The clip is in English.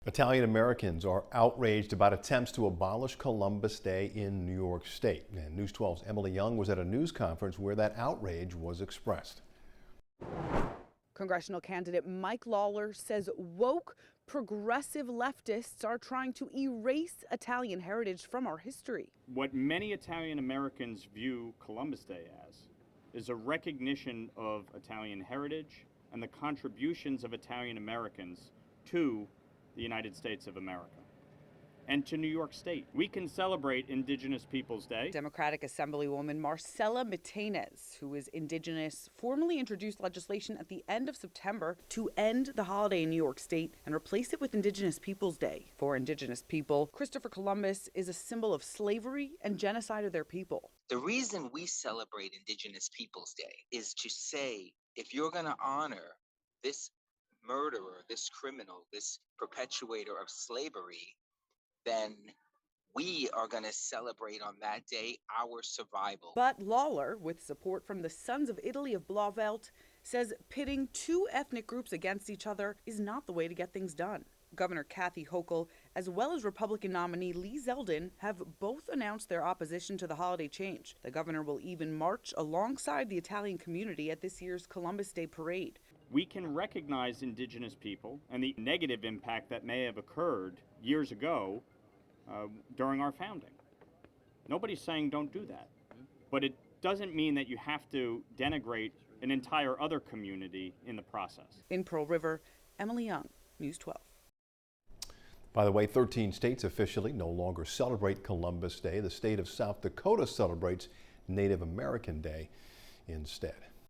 Italian Americans are outraged about attempts to abolish Columbus Day in New York State. And News 12's Emily Young was at a news conference where that outrage was expressed. Congressional candidate Mike Lawler says woke, progressive leftists are trying to erase Italian heritage from our history. What many Italian Americans view Columbus Day as is a recognition of Italian heritage and the contributions of Italian Americans to the United States of America and to New York State. We can celebrate Indigenous Peoples Day. Democratic Assemblywoman Marcela Mitaynes, who is Indigenous, formally introduced legislation at the end of September to end the holiday in New York State and replace it with Indigenous Peoples Day. For Indigenous people, Christopher Columbus is a symbol of slavery and genocide of their people. The reason we celebrate Indigenous Peoples Day is to say, if you're going to honor this murderer, this criminal, this perpetuator of slavery, then we are going to celebrate on that day our survival. But Lawler, with support from the Sons of Italy of Blauvelt, says pitting two ethnic groups against each other is not the way to get things done. Governor Kathy Hochul, as well as Republican nominee Lee Zeldin, have both announced their opposition to the holiday change. The governor will even march alongside the Italian community at this year's Columbus Day parade. We can recognize Indigenous people and the negative impact that may have occurred years ago during our founding. Nobody's saying don't do that. But it doesn't mean that you have to denigrate an entire other community in the process. In Pearl River, Emily Young, News 12. By the way, 13 states officially no longer celebrate Columbus Day. The state of South Dakota celebrates Native American Day instead.